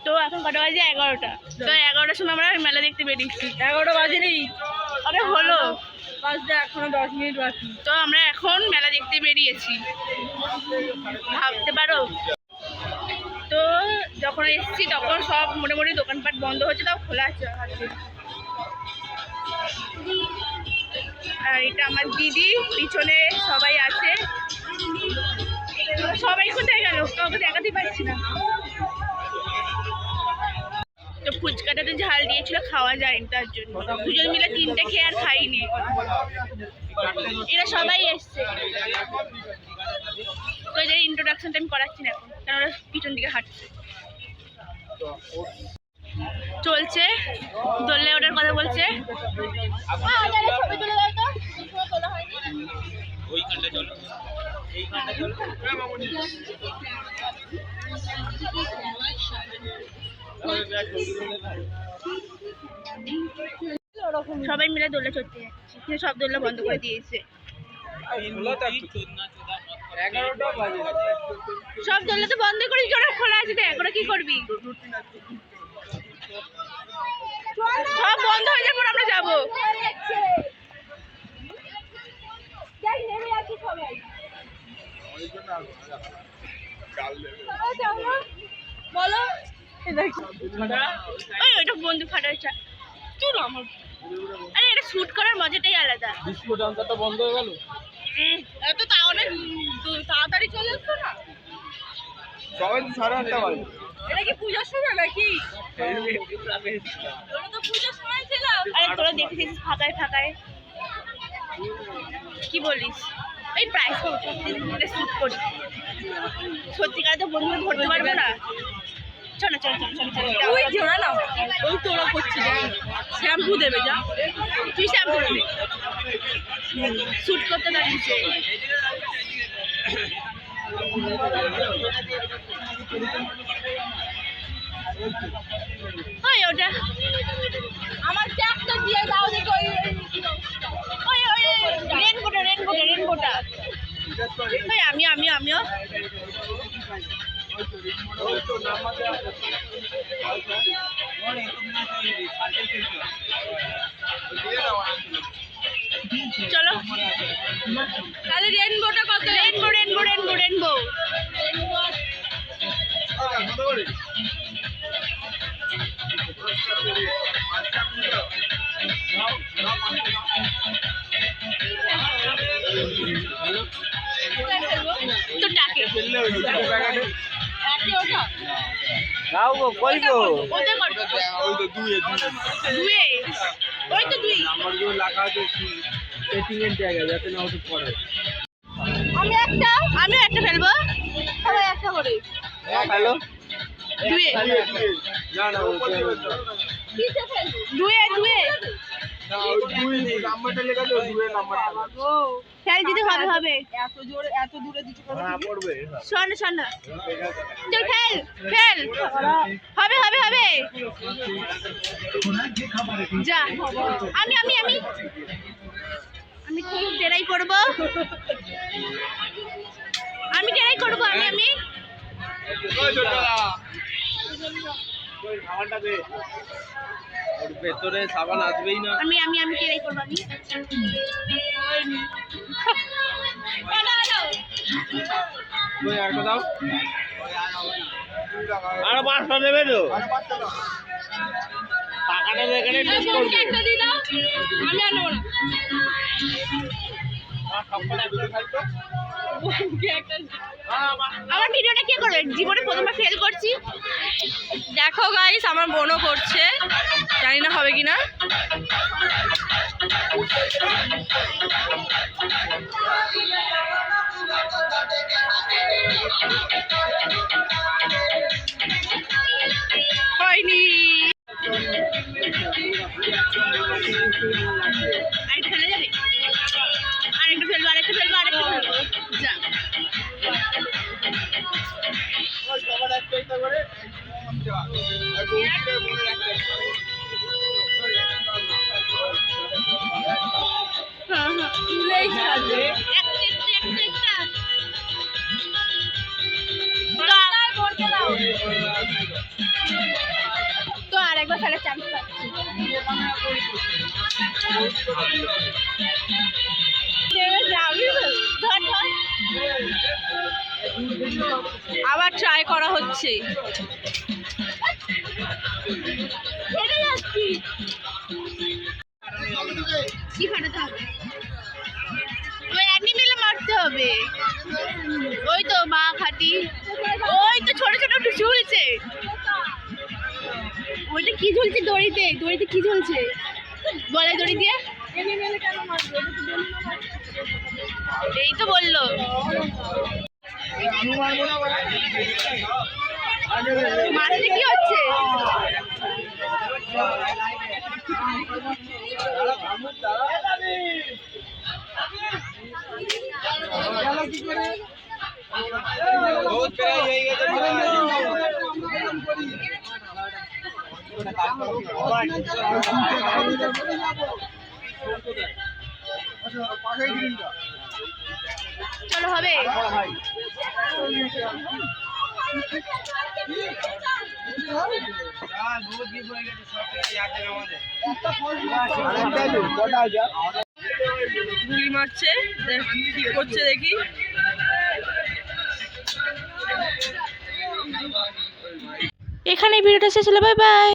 তো এখন কটা বাজে 11টা। তো 11টার সময় আমরা মেলা দেখতে বেরিয়েছি। 11টা বাজেনি, আরে হলো বাজতে এখনো 10 মিনিট বাকি। তো আমরা এখন মেলা দেখতে বেরিয়েছি, ভাবতে পারো। তো যখন এসেছি তখন সব মোটামুটি দোকানপাট বন্ধ হচ্ছে, তাও খোলা আছে। আর এটা আমার দিদি, পিছনে সবাই আছে। সবাই কোথায় গেল কাউকে দেখাতে পাচ্ছি না। তো ফুচকাটাতে ঝাল দিয়েছিল, খাওয়া যায়নি, তার জন্য দুজন মিলে 3টে খেয়ে আর খাইনি। এরা সবাই এসছে। তো এদের ইন্ট্রোডাকশনটা আমি করাচ্ছি না এখন, কারণ ওরা পিছন দিকে হাঁটছে। চলছে দোলে ওটার কথা বলছে। সবাই মিলে দোলে চড়তে যাচ্ছে, কিন্তু সব দোলনা বন্ধ করে দিয়েছে। সব দোলনা তো বন্ধ করে ওরা খোলা আছে, দেখ ওরা কি করবি। সব বন্ধ হয়ে যাবে, আমরা যাবো। বলো ওইটা বন্ধু ফাটাচ্ছে। আরে এটা শুট করার মজাটাই আলাদা। বন্ধ হয়ে গেল, এত তাও অনেক তাড়াতাড়ি চলে আসতো না। সবাই 8:30 বাজে। এটা কি পূজার সময় নাকি? তো পূজার সময় ছিল। আরে তোরা দেখেছিস ফাঁকায় ফাঁকায়, কি বলিস? এই প্রাইস শুট করি, সত্যিকার তো বন্ধু ধরতে পারবো না। চলো চলো চলো চলো চলো, ওই জোড়া না, ওই তোরা করছি শ্যাম্পু দেবে, যা তুই শ্যাম্পু দেবে। শুট করতে দাঁড়িয়েছে। ওই ওটা আমার ট্যাগটা দিয়ে দাও দেখো। ওই ওই রেনবোটা রেনবোটা রেনবোটা। ওই আমিও চলো তাহলে রেনবোটা কত? রেনবো রেনবো রেনবো রেনবো তো ডাকে আমি একটা ফেলবো, সবাই একটা করে দুয়ে দুয়ে দুয়ে ফেল দিতে হবে হবে। এত দূরে দিতে শোন শোন না, চল ফেল ফেল, হবে হবে হবে। যা আমি আমি আমি আমি খুব টেরাই করবো, আমি টেরাই করবো, আমি আমি ভেতরে সাবান আসবেই না। আমি আমি আমি টেরাই করবো, আমি আর দাও, আর 5টা দেবে তো, টাকাটা এখানে টেস্ট করবে। একটা দিয়ে দাও, আমি আর নেবো না। আমার ভিডিওটা কে করবে? জীবনে প্রথমবার ফেল করছি। দেখো গাইস, আমার বোনও করছে, জানি না হবে কিনা। হয়নি। আরেকটা ফেলে যাবে, আরেকটা ফেলবো আরেকটা ফেলবো আরেকটা ফেলবো। যা একবার ফেলার চান্স পাচ্ছি। আবার ট্রাই করা হচ্ছে। হেরে যাচ্ছি। কি ফাটাতে হবে? ওই অ্যানিমেলে মারতে হবে। ওই তো মা খাটি, ওই তো ছোট ছোট একটু ঝুলছে। ওইটা কি ঝুলছে? দড়িতে, দড়িতে কি ঝুলছে? গলায় দড়ি দিয়ে। এই তো বললো। মাঠে কি হচ্ছে? চলো হবে। গুলি মারছে, কি করছে দেখি। এখানে ভিডিওটা শেষ হলো, বাই বাই।